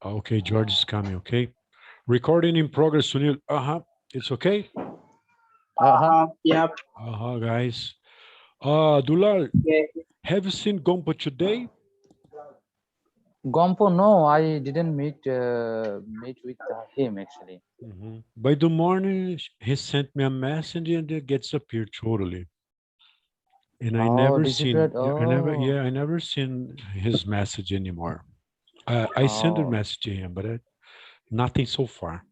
Okay, George is coming, okay? Recording in progress, Sunil. It's okay? Yep. Guys. Dulal, Yeah. have you seen Gompo today? Gompo, no, I didn't meet with him actually. By the morning, he sent me a message and it gets appeared totally. And I never seen, I never seen his message anymore. I sent a message to him, but nothing so far.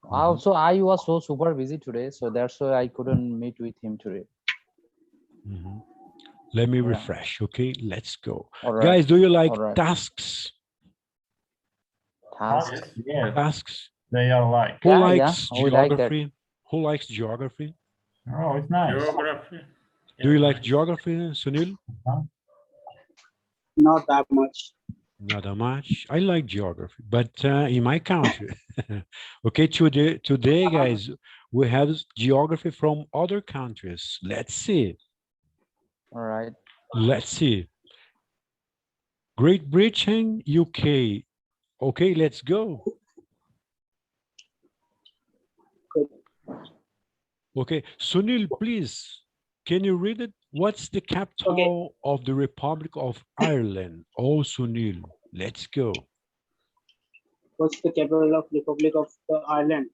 Also, I was so super busy today, so that's why I couldn't meet with him today. Let me refresh, okay? Let's go. Right. Guys, do you like tasks? Tasks? Yeah, tasks. they are like. Who likes geography? Like Who likes geography? Oh, it's nice. Geography. Do you like geography, Sunil? Not that much. Not that much. I like geography, but in my country. Okay, today, guys, we have geography from other countries. Let's see. All right. Let's see. Great Britain, UK. Okay, let's go. Okay, Sunil, please, can you read it? What's the capital of the Republic of Ireland? Oh, Sunil, let's go. What's the capital of Republic of Ireland?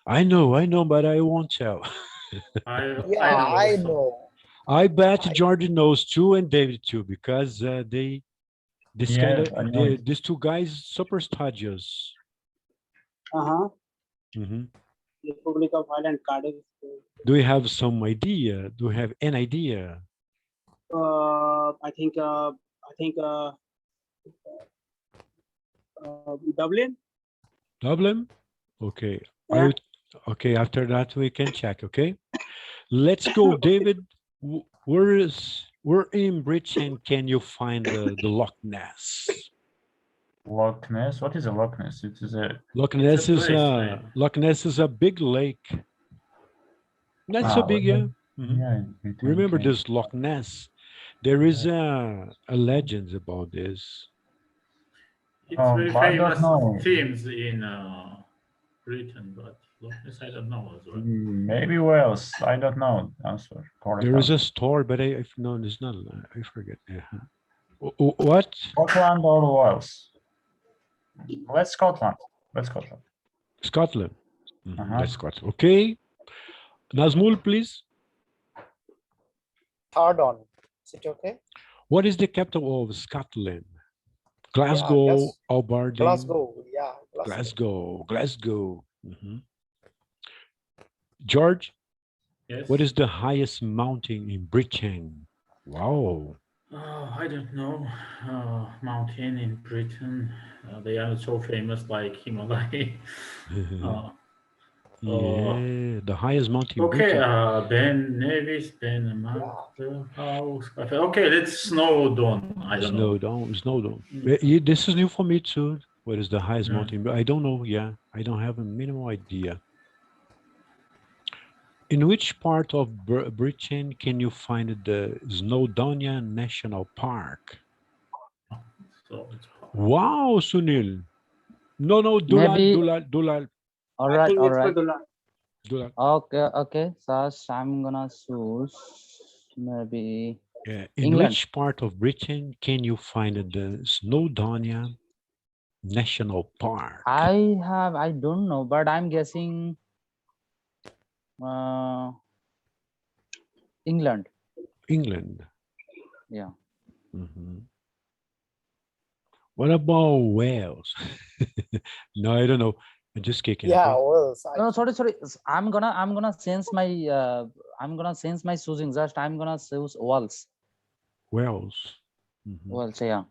I know, but I won't tell. I know. I bet Jordan knows too, and David too, because these two guys super studious. Republic of Ireland, Cardiff. Do you have some idea? Do you have an idea? I think Dublin. Dublin? Okay. Yeah. Okay, after that we can check, okay? Let's go, David. Where in Britain can you find the Loch Ness? Loch Ness? What is a Loch Ness? It is a Loch Ness is a big lake. Not so big, yeah. Remember this Loch Ness? There is a legend about this. It's very famous themes in Britain, but Loch Ness, I don't know as well. Maybe Wales. I don't know. Answer. There is a story, but it's not. I forget. What? Scotland or Wales? Let's Scotland. Scotland. Let's Scotland. Okay. Nazmul, please. Third on. Is it okay? What is the capital of Scotland? Glasgow, Aberdeen. Glasgow, yeah. Glasgow. George? Yes. What is the highest mountain in Britain? Wow. I don't know. Mountain in Britain. They are so famous like Himalaya. Yeah, the highest mountain in Okay, Britain. Ben Nevis, Ben House. Okay, let's Snowdon. I don't know. Snowdon. This is new for me too. What is the highest mountain? I don't know. Yeah, I don't have a minimal idea. In which part of Britain can you find the Snowdonia National Park? Wow, Sunil. No, Dulal. All right. Dulal. Okay. So I'm gonna choose maybe. In England. which part of Britain can you find the Snowdonia National Park? I don't know, but I'm guessing England. England. Yeah. What about Wales? No, I don't know. I'm just kicking. Yeah, okay? Wales. No, sorry. I'm gonna change my choosing. Just I'm gonna choose Wales. Wales. Wales, yeah.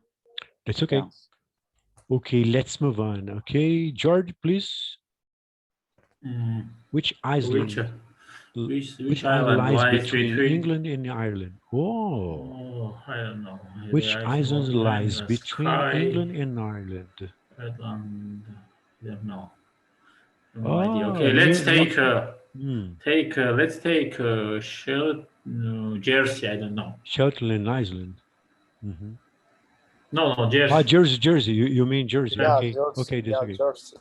That's okay. Yeah. Okay, let's move on. Okay, George, please. Which island? Which island lies between England and Ireland? Oh, I don't know. Which island lies between England and Ireland? Ireland. I don't know. No idea. Okay, let's take Jersey. I don't know. Shetland Island. No, No, Jersey. Ah, Jersey, Jersey. You mean Jersey? Yeah, Okay, Jersey. okay, Yeah, disagree. Jersey.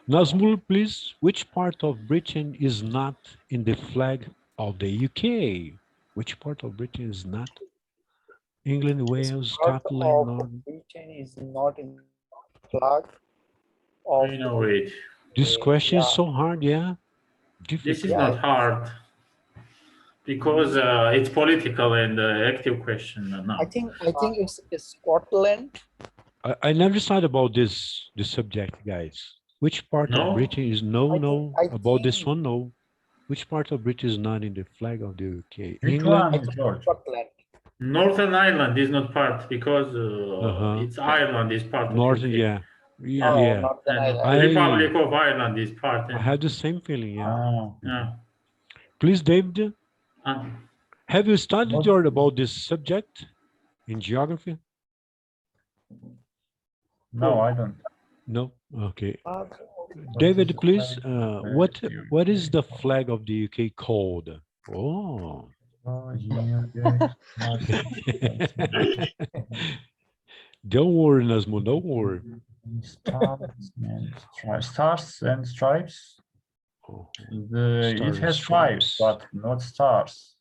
Nazmul, please. Which part of Britain is not in the flag of the UK? Which part of Britain is not? England, Wales, Part Scotland, of Northern. Britain is not in flag of I know it. This question is yeah. so hard, yeah. This is Difficult. not hard because it's political and active question now. I think it's Scotland. I never thought about this subject, guys. Which part No? of Britain is I about this think- one? No. Which part of Britain is not in the flag of the UK? Which England. one is George? Scotland. Northern Ireland is not part because it's Ireland is part of Northern, UK. yeah. Yeah, Oh, yeah. Northern And Ireland. Republic of Ireland is part. I had the same feeling, yeah. Ah, Yeah. Please, David, Uh, have you studied What? your about this subject in geography? no, I don't. No? Okay. Ah, David, is the please, flag of the what is UK? the flag of the UK called? Oh. Oh, yeah, Don't worry, Nazmo, don't worry. Stars and stripes. Oh, It Stars and has stripes, stripes. but not stars.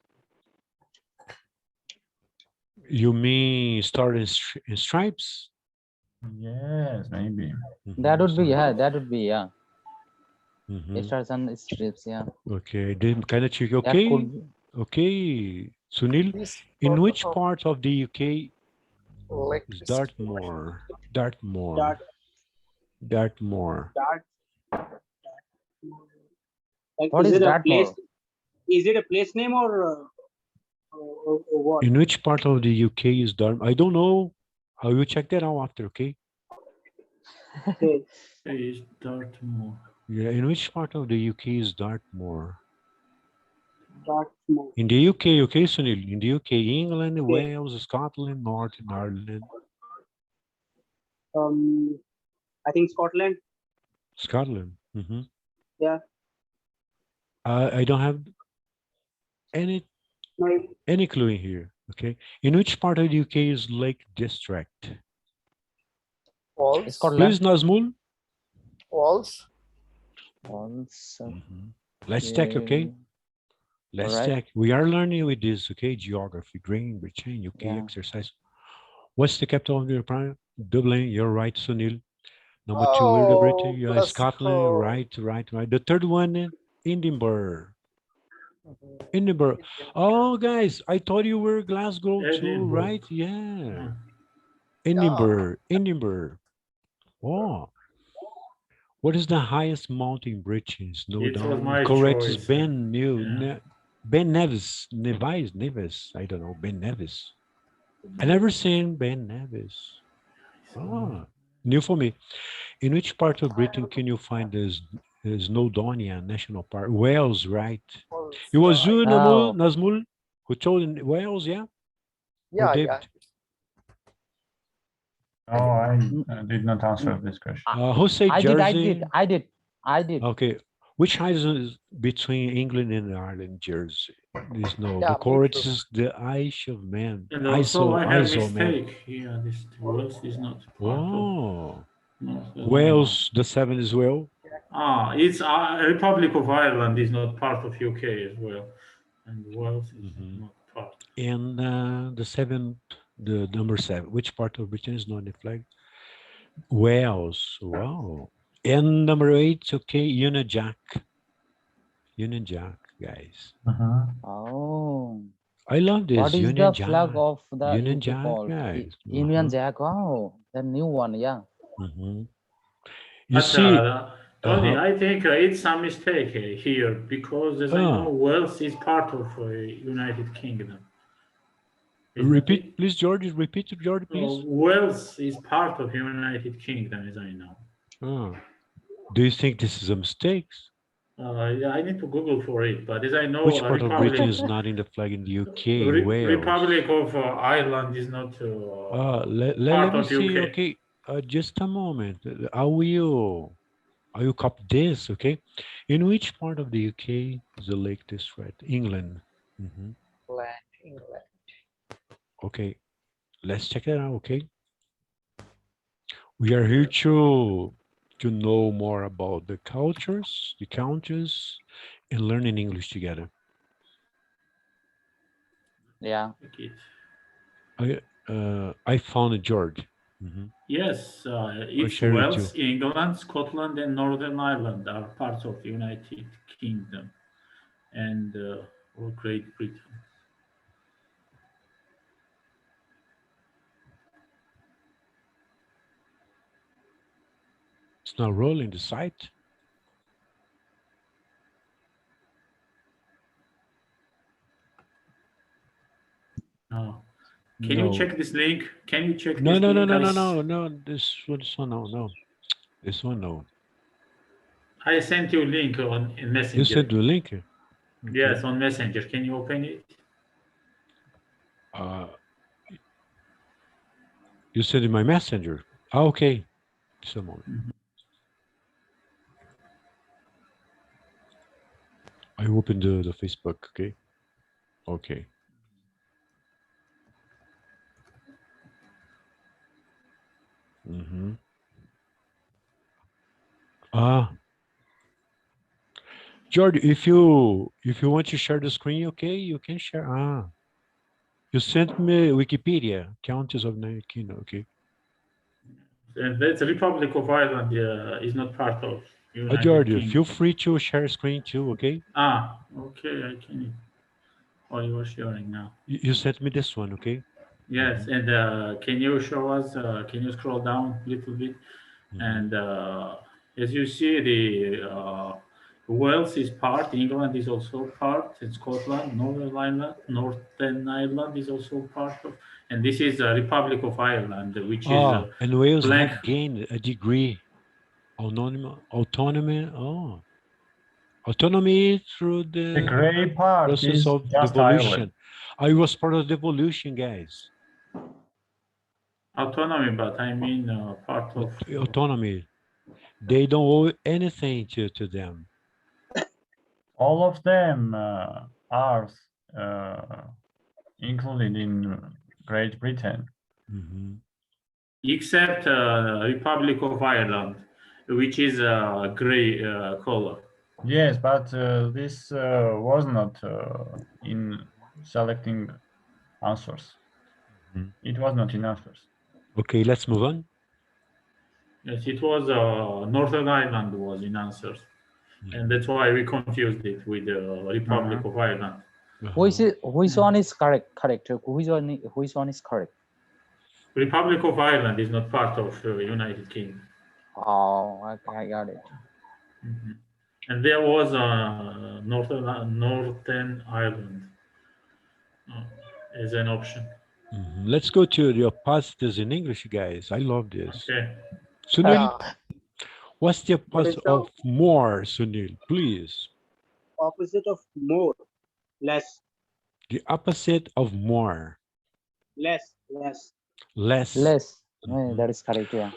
you mean Star and Stripes? Yes, maybe. That would be, yeah, that would be, yeah. Mhm. Stars and strips, yeah. Okay, then kind of check. That Okay, could be. okay. Sunil, this in sort which of part of the UK like is this- Dartmoor? Dartmoor. Dart, Dartmoor. dart. Like, What is a Dartmoor? place? Is it a place name or what? In which part of the UK is Dartmoor? I don't know. I will check that out after, okay? Okay. is Dartmoor. Yeah, in which part of the UK is Dartmoor? Dartmoor. In the UK, okay, Sunil? In the UK, England, Wales, Scotland, Northern Ireland, I think Scotland. Scotland. Mhm. Yeah. I don't have any No, clue in here. Okay. In which part of the UK is Lake District? Walls. Scotland. Please, Nazmul. Walls. Also, Let's check, okay? Let's Alright. check. We are learning with this, okay? Geography, Green, Britain, UK Yeah. exercise. What's the capital of the prime? Dublin, you're right, Sunil. Number two, Wilda Britain, yeah, Scotland, Glasgow. right. The third one, Edinburgh. Edinburgh. Oh, guys, I thought you were Glasgow too, Edinburgh. right? Yeah. Hmm. Edinburgh. Oh. What is the highest mountain in Britain? No It was doubt. my Correct is choice. Ben Nevis. Nevis. I don't know. Ben Nevis. I never seen Ben Nevis. Ah, new for me. In which part of Britain can you find the Snowdonia National Park? Wales, right? Walls, It was you, Oh. Nazmul, who told in Wales, yeah? Or Yeah, David? yeah. Oh, I did not answer this question. Who said I Jersey? did. Okay. Which is between England and Ireland, Jersey? There's no. Yeah, The me correct too. is the Isle of Man. And also I have ISO, man. mistake here. This Wales is not part of Oh, North Wales, the seven as well. It's Republic of Ireland is not part of UK as well, and Wales is Mhm. not part. And the seventh, the number seven. Which part of Britain is not in the flag? Wales. Wow. And number eight, okay, Union Jack. Union Jack, guys. Oh, I love this. what is Union the Jack. flag of the Union UK Jack, called? guys. Union Jack. Oh, the new one, yeah. You But, see, Tony, I think it's a mistake here because as I Ah. know, Wales is part of United Kingdom. Isn't repeat, it? please, George. Repeat, George, please. Wales is part of United Kingdom, as I know. Oh. Do you think this is a mistake? Yeah, I need to Google for it, but as I know, Which part of Britain is not in the flag in the UK? Wales. Republic of Ireland is not Let part me of see. UK. Okay, just a moment. I will copy this. Okay, in which part of the UK is the Lake District? England. England. Okay, let's check it out. Okay, We are here to know more about the cultures, the countries, and learning English together. Yeah. I found it, George. Yes, it's share it Wales, England, Scotland, and Northern Ireland are parts of the United Kingdom and or Great Britain. It's not rolling the site. No. Can you check this link? Can you check No, this no, link? no, no, no, no, no. This one, no, no. This one, no. I sent you a link on in Messenger. You sent the link? Okay. Yes, on Messenger. Can you open it? You sent in my messenger. Okay. Just a moment. I opened the Facebook, okay? Okay. George, if you want to share the screen, okay, you can share. You sent me Wikipedia, Countess of United Kingdom, okay. And the Republic of Ireland is not part of United George, Kingdom. feel free to share screen too, okay? Okay, I can. Oh, you are sharing now. You sent me this one, okay? Yes, and can you show us? Can you scroll down a little bit? And as you see, the Wales is part, England is also part, and Scotland, Northern Ireland is also part of, and this is the Republic of Ireland, which is and Wales blank. had gained a degree, autonomy through the gray part process is of just devolution. Ireland. I was part of devolution, guys. Autonomy, but I mean part of autonomy. They don't owe anything to them. All of them are included in Great Britain. Except Republic of Ireland, which is a gray color. Yes, but this was not in selecting answers. It was not in answers. Okay, let's move on. Yes, it was Northern Ireland was in answers, and that's why we confused it with the Republic of Ireland. Which one is correct? Which one is correct? Republic of Ireland is not part of United Kingdom. Oh, I got it. And there was Northern Ireland as an option. Let's go to the opposites in English, guys. I love this. Okay. Sunil, what's the opposite of more, Sunil? Please. Opposite of more, less. The opposite of more. Less. Less. That is correct, yeah.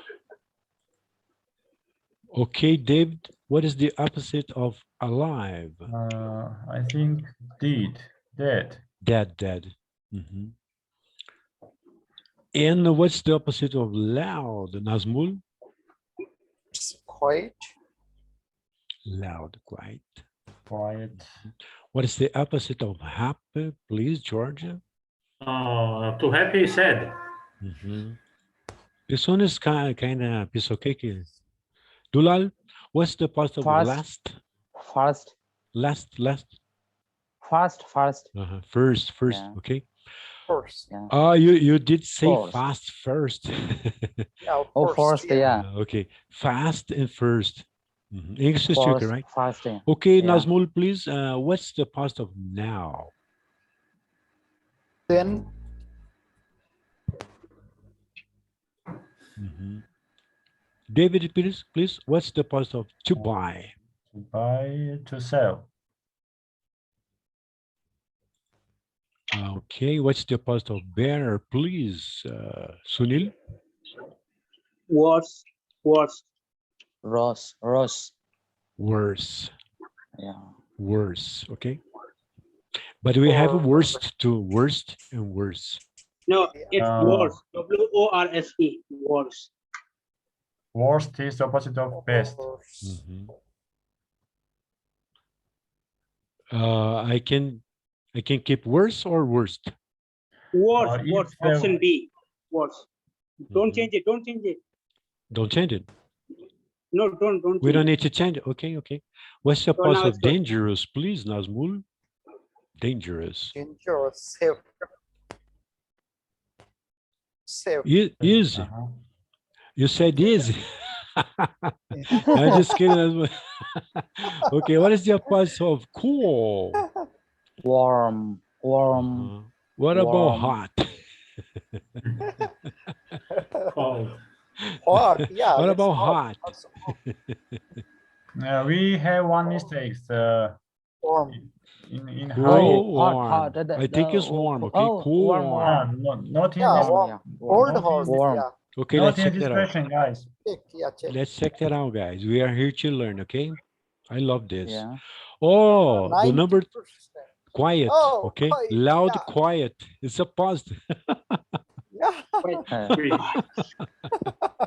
Okay, David, what is the opposite of alive? I think dead. Dead. And what's the opposite of loud, Nazmul? Quiet. Loud, quiet. What is the opposite of happy, please, Georgia? To happy, sad. This one is kind of piece of cake. Dulal, what's the opposite of last? First. Last. First. First, yeah. Okay. First. Yeah. You did say First. fast first. Yeah, first, yeah. Okay, fast and first. English is tricky, right? Fast, yeah. Okay, Nazmul, please. What's the opposite of now? Then. David, please. What's the opposite of to buy? To buy, to sell. Okay, what's the opposite of better, please, Sunil? Worse. Worse. Yeah. Worse. Okay. But we have worst too. Worst and worse. No, it's worse. WORSE. Worse. Worst is opposite of best. Mhm. I can keep worse or worst. Worse, If worse. the- Option B. Worse. Don't Mhm. change it. Don't change it. Don't change it. No, don't. We change don't it. need to change it. Okay, okay. What's the So now opposite it's of good. dangerous, please, Nazmul? Dangerous. Dangerous. Safe. Safe. Easy. Uh-huh. You said easy. I'm just kidding. Nazmul. Okay, what is the opposite of cool? Warm. Uh-huh. What about Warm. hot? Cold. Hot. Yeah. What that's about hot? Also hot. We have one mistake. Warm. In Cool, high. Oh, warm. hot. I think it's warm. Okay, Oh, cool, warm, warm. warm. Not in Yeah, this. warm. Yeah, Cold Not horse. warm. Yeah. Okay, Not let's in check this that out. question, guys. Check. Yeah. Check. Let's check that out, guys. We are here to learn, okay? I love this. Yeah. Oh, the 90%. number quiet, Oh, okay? quiet, Loud, yeah. quiet. It's a positive. Yeah. Quit.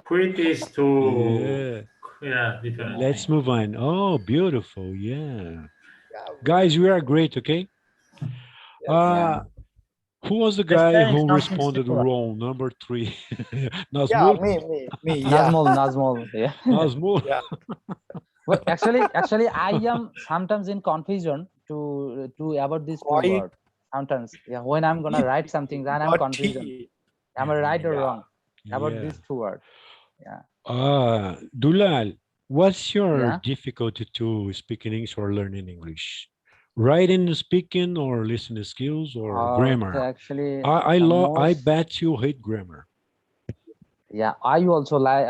Quit is to, Yeah. different. Let's thing. move on. Oh, beautiful. Yeah. Yeah. Guys, we are great, okay? Yes. Who was the Let's guy say who something responded similar. wrong? Number 3. Yeah. Nazmul? Me. Yeah. Nazmul. Yeah. Nazmul. Yeah. Well, actually, I am sometimes in confusion to about these two Quiet. words. Sometimes, yeah, when I'm gonna write something, then I'm Not confusion. tea. Am I right or Yeah. wrong about Yeah. these two words? Dulal, what's your Yeah. difficulty to speaking English or learning English? Writing, speaking, or listening skills, or grammar? Actually, I bet you hate grammar. yeah, I also like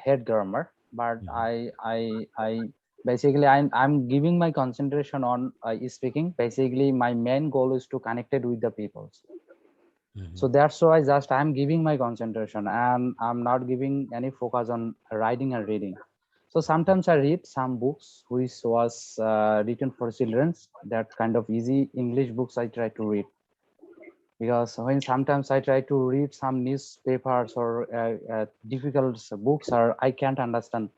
head grammar, but Mhm. I basically I'm giving my concentration on speaking. Basically, my main goal is to connect it with the people. So that's why just I'm giving my concentration and I'm not giving any focus on writing and reading. So sometimes I read some books which was written for children, that kind of easy English books I try to read. Because when sometimes I try to read some newspapers or difficult books, or I can't understand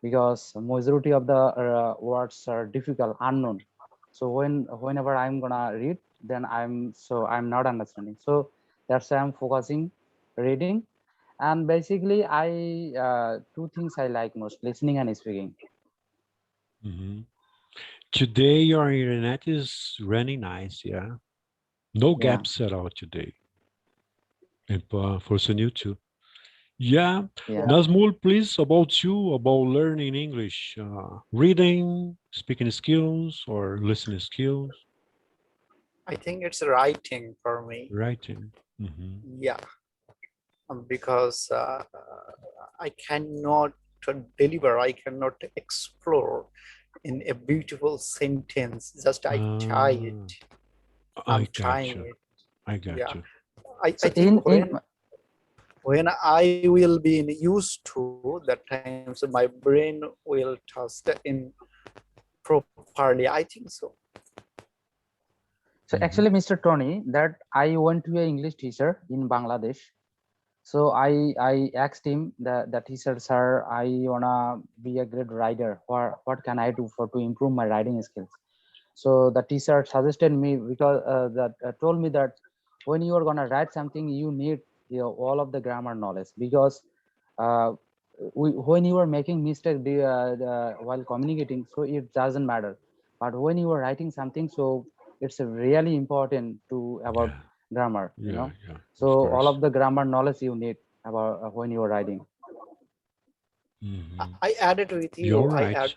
because majority of the words are difficult, unknown. So whenever I'm gonna read, then I'm not understanding. So that's why I'm focusing reading. And basically I two things I like most: listening and speaking. Today your internet is running nice, yeah. No Yeah. gaps at all today. And for Sunil too. Yeah. Yeah. Nazmul, please, about you, about learning English, reading, speaking skills, or listening skills, I think it's writing for me. writing. Yeah. Because I cannot deliver. I cannot explore in a beautiful sentence. Just I try it. I'm trying it. I got Yeah. you. I So think when I will be used to that time, so my brain will trust in properly. I think so. So actually, Mr. Tony, that I went to an English teacher in Bangladesh. So I asked him, the teacher, sir, I wanna be a great writer. What can I do to improve my writing skills? So the teacher suggested me, because told me that when you are gonna write something, you need all of the grammar knowledge, because when you are making mistake while communicating, so it doesn't matter. But when you are writing something, so it's really important to about grammar, you know. So all of the grammar knowledge you need about when you are writing. I added with you. You're right. I added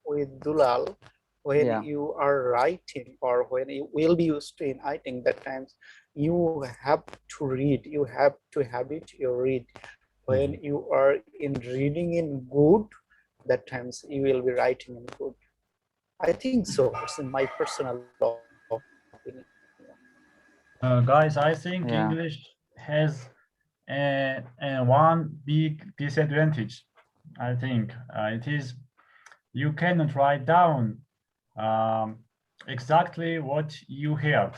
with Dulal. When you are writing, or when you will be used to in writing, that times you have to read. You have to habit your read. When you are in reading in good, that times you will be writing in good. I think so. It's in my personal opinion. Guys, I think English has one big disadvantage. I think it is you cannot write down exactly what you heard.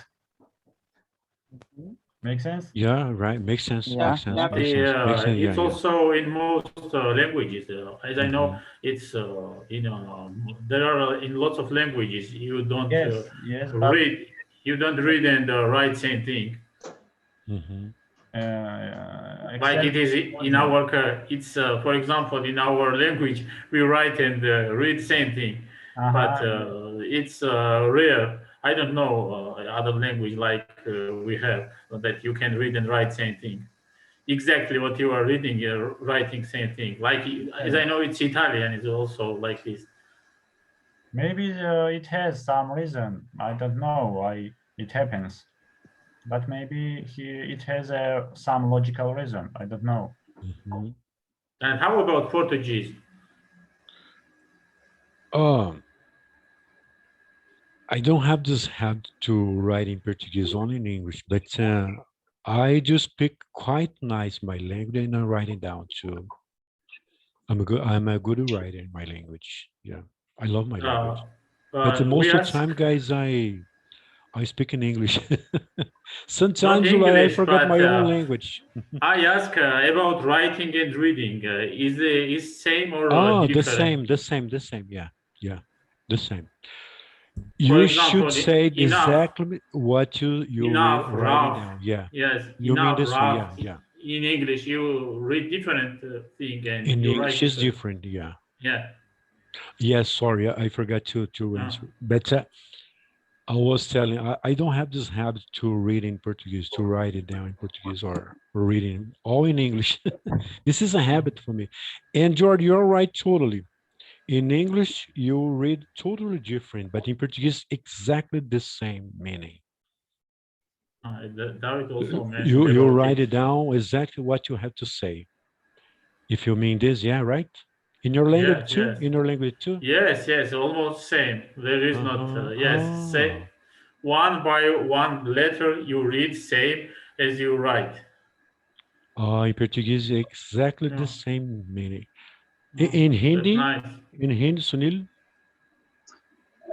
Make sense? Yeah, right. Makes sense. Yeah. Makes sense. Yeah. Makes sense. Makes sense. Yeah, It's yeah. also in most languages. As I know, Mhm. it's there are in lots of languages you don't Yes, yes, but read. You don't read and write same thing. Mhm. Like it is in our. our it's for example in our language we write and read same thing, but it's rare. I don't know other language like we have that you can read and write same thing exactly what you are reading, you're writing same thing. Like as I know, it's Italian is also like this. Maybe it has some reason. I don't know why it happens, but maybe it has some logical reason. I don't know. Mhm. And how about Portuguese? I don't have this habit to write in Portuguese, only in English, but I do speak quite nice my language and I write it down too. I'm a good writer in my language. Yeah. I love my language. But We most of the ask time, guys, I speak in English. not Sometimes I English, forget but my own language. I ask about writing and reading. Is same or Oh, different? the same. Yeah, yeah, the same. For You should example, say enough, exactly what you enough, writing rough. down. Yeah, Yes, you mean enough, this one? rough. Yeah, yeah. In English, you read different thing and In you write English is different. different. Yeah. Yeah. Yes. Sorry, I forgot to Uh, answer. But I was telling, I don't have this habit to read in Portuguese, to write it down in Portuguese or reading all in English. This is a habit for me. And George, you're right, totally. In English, you read totally different, but in Portuguese, exactly the same meaning. David also mentioned You about write it. it down exactly what you have to say. If you mean this, yeah, right? In your language Yes, too? yes. In your language too? Yes, yes, almost same. There is not, Uh-huh. yes, say Ah. one by one letter you read same as you write. In Portuguese, exactly the Yeah. same meaning. Oh, In that's Hindi, nice. Sunil?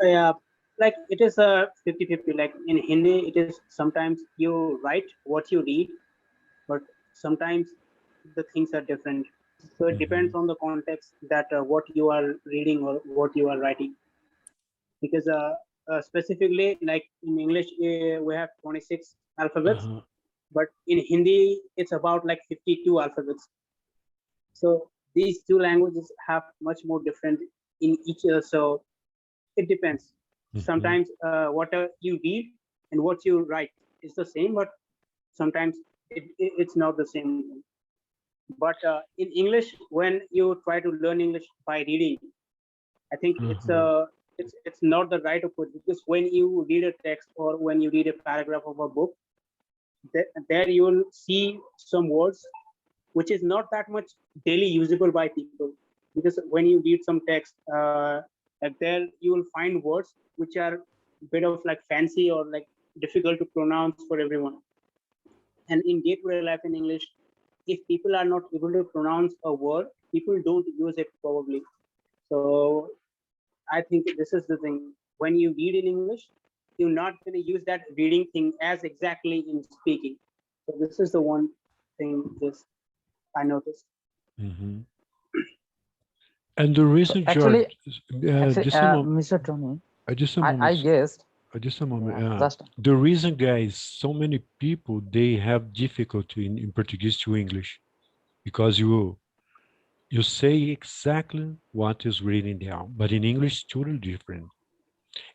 Yeah, like it is a 50-50. Like in Hindi, it is sometimes you write what you read, but sometimes the things are different. So it depends on the context that what you are reading or what you are writing. Because specifically, like in English, we have 26 alphabets, Uh-huh. but in Hindi, it's about like 52 alphabets. So these two languages have much more different in each other. So it depends. Sometimes what you read and what you write is the same, but sometimes it's not the same. But in English, when you try to learn English by reading, I think it's not the right approach, because when you read a text or when you read a paragraph of a book, there you will see some words which is not that much daily usable by people. Because when you read some text, like there you will find words which are a bit of like fancy or like difficult to pronounce for everyone. And in day-to-day life in English, if people are not able to pronounce a word, people don't use it probably. So I think this is the thing. When you read in English, you're not going to use that reading thing as exactly in speaking. So this is the one thing just I noticed. And the reason, Actually, George, just a moment. Mr. Tony, Just a I moment. guessed. Just a moment. Yeah, just The reason, guys, so many people, they have difficulty in Portuguese to English because you say exactly what is written down, but in English, it's totally different.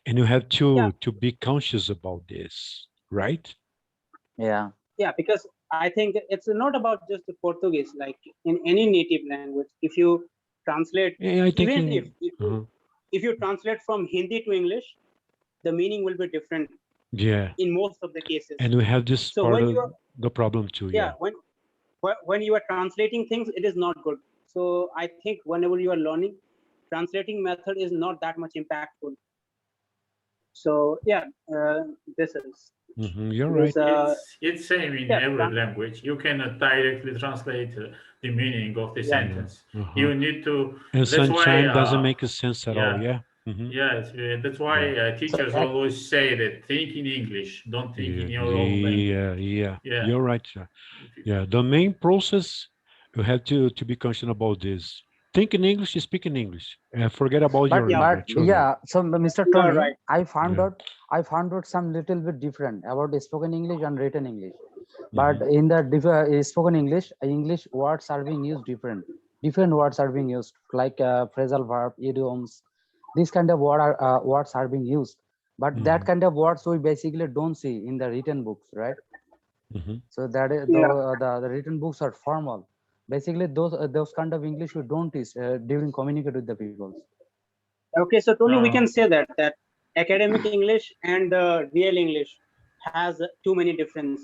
And you have Yeah, to be conscious about this, right? yeah. yeah, because I think it's not about just the Portuguese. Like in any native language, if you translate, Yeah, I think even if uh-huh. if you translate from Hindi to English, the meaning will be different Yeah, in most of the cases. and we have this So part when of you are, the problem too. yeah, Yeah. when you are translating things, it is not good. So I think whenever you are learning, translating method is not that much impactful. So yeah, this is You're right. because It's same in yeah, every language. You cannot directly translate the meaning of the yeah, sentence. Uh-huh. You need to. And That's why. sunshine doesn't make a sense at all. Yeah. Yeah. Yes, that's why teachers ac- always say that think in English, don't think Yeah, in your own language. yeah. Yeah. You're right, sir. Yeah, the main process, you have to be conscious about this. Think in English, speak in English, and forget about your Yeah. but children. yeah, so Mr. You are Tony, right. I found Yeah. out some little bit different about the spoken English and written English. But Mhm. in the spoken English words are being used different words are being used, like phrasal verb, idioms. These kind of words are being used, but that Mhm. kind of words we basically don't see in the written books, right? Mhm. So that is Yeah. the written books are formal. Basically, those kind of English we don't use during communicate with the people. Okay, so Tony, we Uh, can say that academic English and real English has too many difference.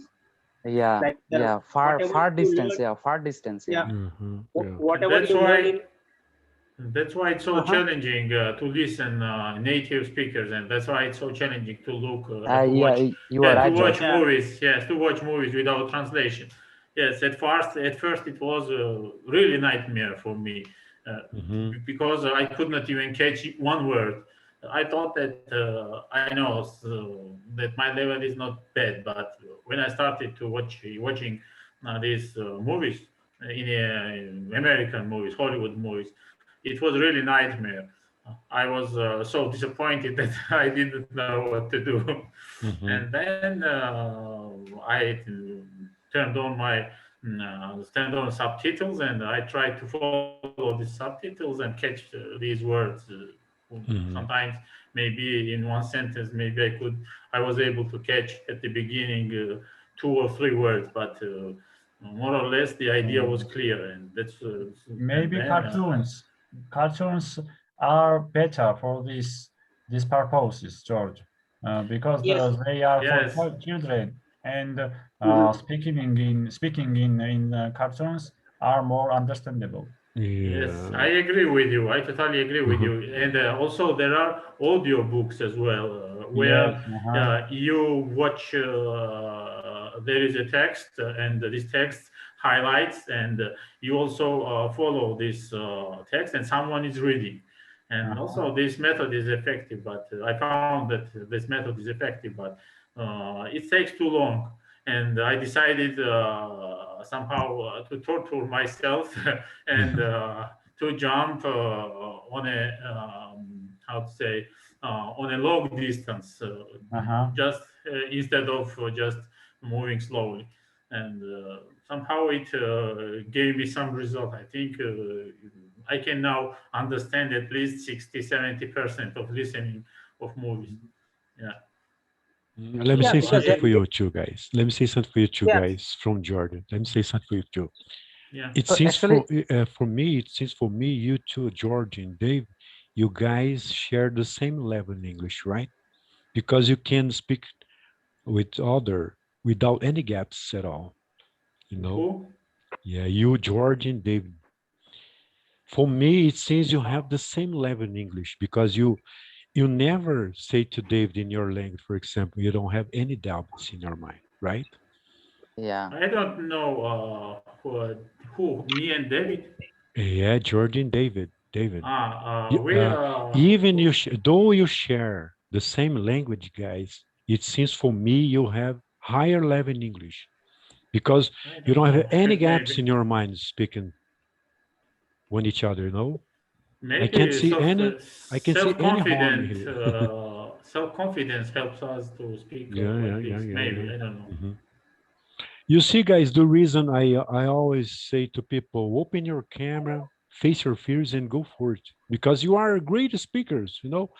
Yeah, Like yeah, whatever far you distance. learn, Yeah, far distance. yeah, Yeah, Mhm. Yeah. whatever that's you learn why in. it's so Uh-huh. challenging to listen native speakers, and that's why it's so challenging to look to yeah, watch you are to right, watch George. Yeah. movies. Yes, to watch movies without translation. Yes, at first it was really nightmare for me Mhm. because I could not even catch one word. I thought that I know that my level is not bad, but when I started to watching these movies in American movies, Hollywood movies, it was really nightmare. I was so disappointed that I didn't know what to do, Mhm. and then I turned on subtitles, and I tried to follow the subtitles and catch these words. Mhm. Sometimes maybe in one sentence, maybe I was able to catch at the beginning 2 or 3 words, but more or less the idea was clear, and and Maybe then cartoons are better for these purposes, George, because Yes. they are for yes. children, and Mhm. speaking in cartoons are more understandable. Yes, I Yeah. agree with you. I totally agree with Mhm. you. And also, there are audio books as well, Yes. where you watch. There is a text, and this text highlights, and you also follow this text, and someone is reading. And also, this method is effective. But I found that this method is effective, but it takes too long. And I decided somehow to torture myself and to jump on a how to say on a long distance, just instead of just moving slowly. And somehow it gave me some result. I think I can now understand at least 60-70% of listening of movies. Yeah. Let me Yeah, say So because something for I you two guys. Let me say something for you two yeah, guys from Jordan. Let me say something for you too. yeah. It So seems actually, for me, it seems for me, you two, George and Dave, you guys share the same level in English, right? Because you can speak with other without any gaps at all. You know? Who? Yeah, you, George and Dave. For me, it seems you have the same level in English because you never say to David in your language, for example, you don't have any doubts in your mind, right? yeah. I don't know who me and David. Yeah, George and David. Ah, You- we Even though you share the same language, guys, it seems for me you have higher level in English because I you don't don't have know. any gaps Maybe in your mind speaking with each other. You know, I can't maybe see any. I can see any harm self-confident here. self-confidence helps us to speak Yeah, like yeah, yeah, this. yeah, Maybe yeah. I don't know. Mhm. You see, guys, the reason I always say to people, open your camera, face your fears, and go for it because you are great speakers. You know,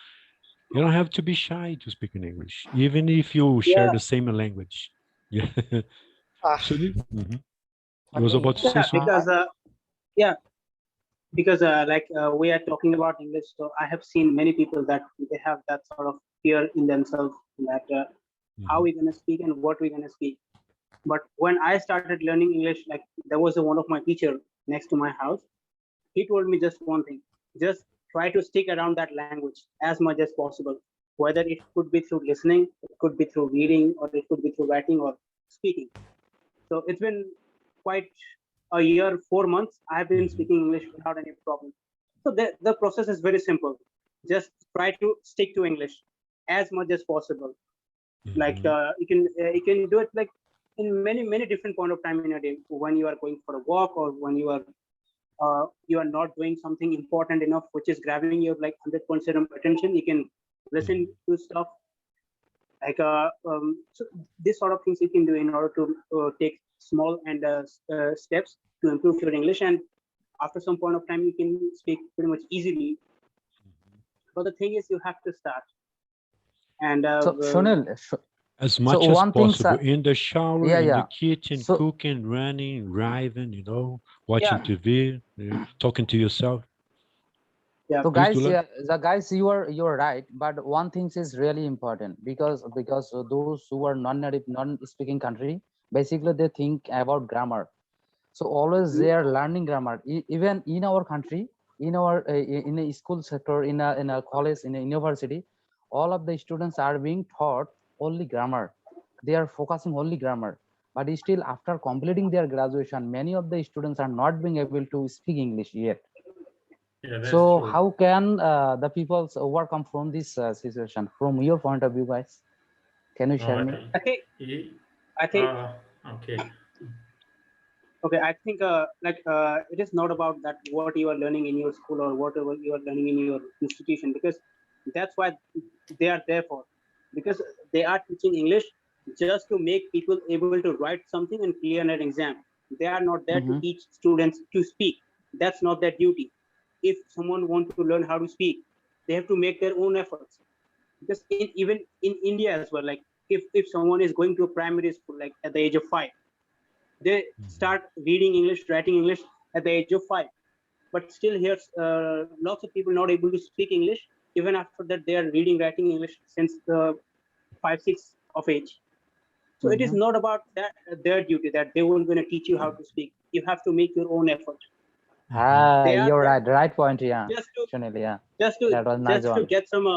you don't have to be shy to speak in English, even if you share yeah, the same language. Yeah. Ah, Absolutely. Mhm. You was Okay. about to say something? yeah, because we are talking about English, so I have seen many people that they have that sort of fear in themselves that how Mhm. we gonna speak and what we gonna speak. But when I started learning English, like there was one of my teacher next to my house. He told me just one thing: just try to stick around that language as much as possible. Whether it could be through listening, it could be through reading, or it could be through writing or speaking. So it's been quite a year, 4 months. I've been Mhm. speaking English without any problem. So the process is very simple. just try to stick to English as much as possible. Like Mhm. you can do it like in many different point of time in a day, when you are going for a walk, or when you are not doing something important enough which is grabbing your like 100% of attention. You can listen to stuff like so this sort of things you can do in order to take small and steps to improve your English, and after some point of time you can speak pretty much easily. But the thing is, you have to start. And So Shunil, As much as one thing, possible in the shower, yeah, in the yeah. kitchen, So cooking, running, driving, watching yeah, TV, talking to yourself. yeah, So Please, guys, Dulal. yeah, the guys, you're right, but one thing is really important, because those who are non-native, non-speaking country, basically they think about grammar. So always they are learning grammar. Even in our country, in our in a school sector, in a college, in a university, all of the students are being taught only grammar. They are focusing only grammar. But still, after completing their graduation, many of the students are not being able to speak English yet. Yeah, that's So true. how can the people overcome from this situation from your point of view, guys? Can you share me? I think He- I think okay. okay, I think like it is not about that what you are learning in your school or whatever you are learning in your institution, because that's why they are there for, because they are teaching English just to make people able to write something and clear an exam. They are not there to Mm-hmm. teach students to speak. That's not their duty. If someone wants to learn how to speak, they have to make their own efforts. Because even in India as well, like if someone is going to a primary school like at the age of 5, they start reading English, writing English at the age of 5. But still, here's lots of people not able to speak English. Even after that, they are reading, writing English since 5, 6 of age. So it is Mm-hmm. not about that their duty that they were going to teach you how to speak. You have to make your own effort. Ah, They are you're there right. Right point. Yeah, just to Shunil. Yeah, just to that was nice just to one. get some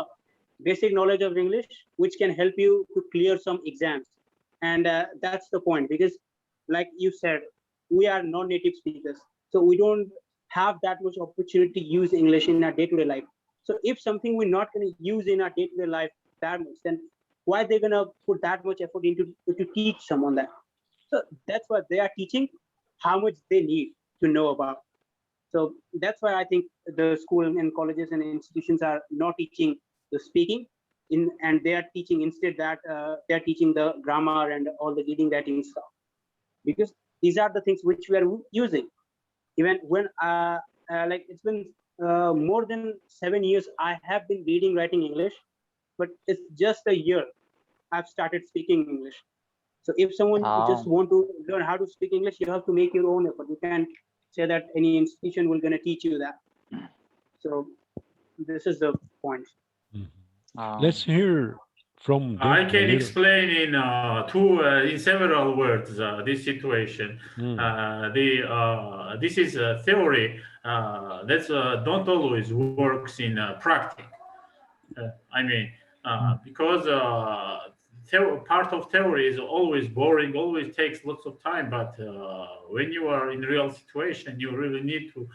basic knowledge of English, which can help you to clear some exams. And that's the point, because like you said, we are non-native speakers, so we don't have that much opportunity to use English in our day-to-day life. So if something we're not going to use in our day-to-day life that much, then why they're going to put that much effort into to teach someone that? So that's what they are teaching, how much they need to know about. So that's why I think the school and colleges and institutions are not teaching the speaking and they are teaching instead that they're teaching the grammar and all the reading, writing stuff, because these are the things which we are using. Even when like it's been more than 7 years, I have been reading, writing English, but it's just a year I've started speaking English. So if someone just Oh, want to learn how to speak English, you have to make your own effort. You can't say that any institution will going to teach you that. So this is the point. Let's hear from I them a can little. explain in several words this situation. This is a theory that don't always works in practice. I mean, because part of theory is always boring, always takes lots of time. But when you are in real situation, you really need to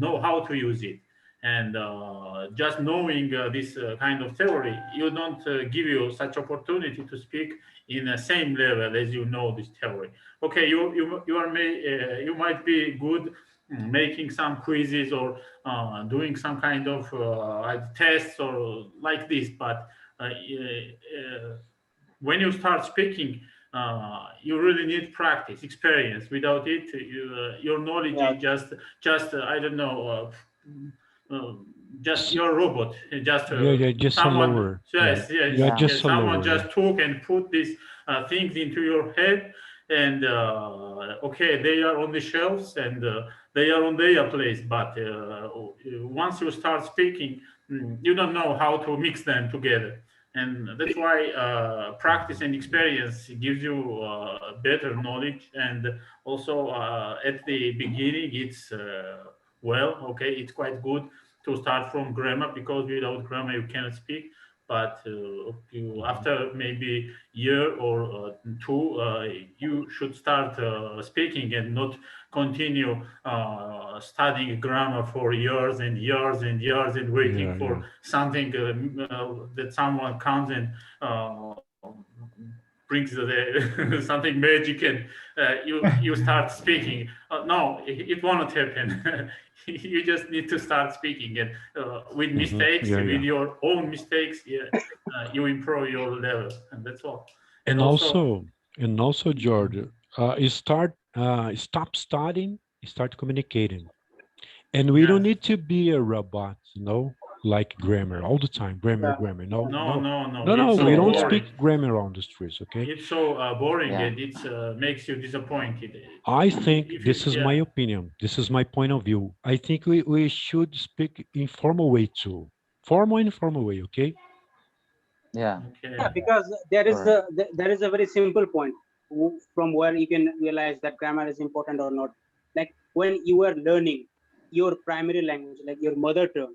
know how to use it. And just knowing this kind of theory, you don't give you such opportunity to speak in the same level as you know this theory. Okay, you might be good making some quizzes or doing some kind of tests or like this, but when you start speaking, you really need practice, experience. Without it, your knowledge Yeah. is just I don't know, just your robot, just Yeah, just a someone. lower. Yes, yes, Yeah, yeah. just yes. a Someone lower. just took and put these things into your head, and okay, they are on the shelves and they are on their place. But once you start speaking, you don't know how to mix them together, and that's why practice and experience gives you better knowledge. And also at the beginning, it's well, okay, it's quite good to start from grammar, because without grammar you cannot speak. but after maybe year or two, you should start speaking and not continue studying grammar for years and years and years and waiting Yeah, for yeah. something that someone comes and brings something magic and you start speaking. No, it won't happen. You just need to start speaking, and with mistakes, Yeah, with yeah. your own mistakes, you improve your level, and that's all. And also, George, stop studying, start communicating. And we don't Yes. need to be a robot, like grammar all the time. Grammar. No, No, it's so we don't boring. speak grammar on the streets, okay? It's so boring, Yeah. and it makes you disappointed. I think If this you- is yeah. my opinion. This is my point of view. I think we should speak informal way too. Formal, informal way, okay? Yeah. Okay. Yeah, because there is Correct. there is a very simple point from where you can realize that grammar is important or not. Like when you are learning your primary language, like your mother tongue,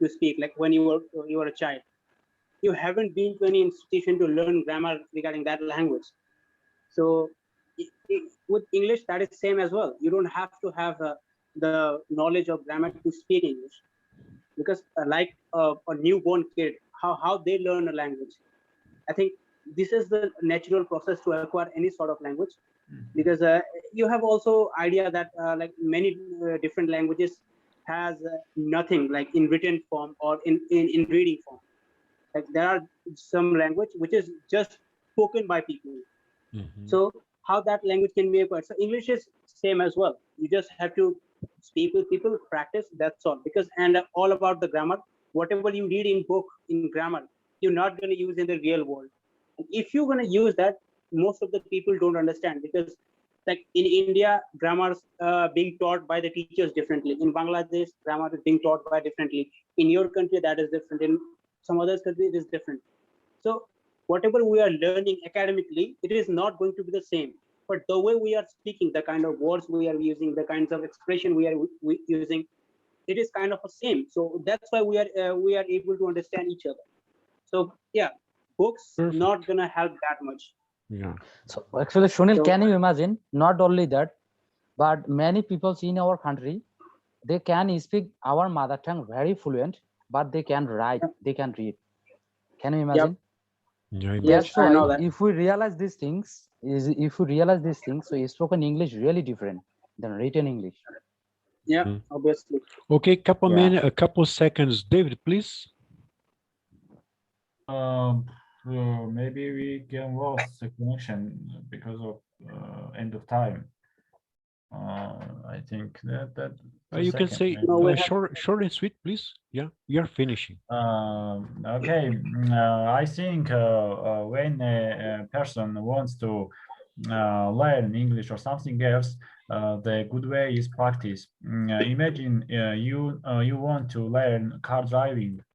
to speak, like when you were a child, you haven't been to any institution to learn grammar regarding that language. So with English, that is same as well. You don't have to have the knowledge of grammar to speak English, because like a newborn kid, how they learn a language. I think this is the natural process to acquire any sort of language, because you have also idea that like many different languages has nothing like in written form or in reading form. Like there are some language which is just spoken by people. So how that language can be acquired? So English is same as well. You just have to speak with people, practice. That's all. Because and all about the grammar. Whatever you read in book in grammar, you're not going to use in the real world. And if you're going to use that, most of the people don't understand, because like in India, grammar being taught by the teachers differently. In Bangladesh, grammar is being taught by differently. In your country, that is different. In some other country, it is different. So whatever we are learning academically, it is not going to be the same. But the way we are speaking, the kind of words we are using, the kinds of expression we are using, it is kind of the same. So that's why we are able to understand each other. So yeah, books Perfect. not gonna help that much. Yeah. So actually, Sunil, So- can you imagine? Not only that, but many people in our country, they can speak our mother tongue very fluent, but they can write, they can read. Can you imagine? Yeah, Yes, That's I know why that. if we realize these things, so spoken English really different than written English. Yeah, obviously. Okay, couple Yeah. minutes, a couple seconds. David, please. Maybe we can lose the connection because of end of time. I think that You can say No, we have- short and sweet, please. Yeah, we are finishing. Okay, I think when a person wants to learn English or something else, the good way is practice. Imagine you want to learn car driving.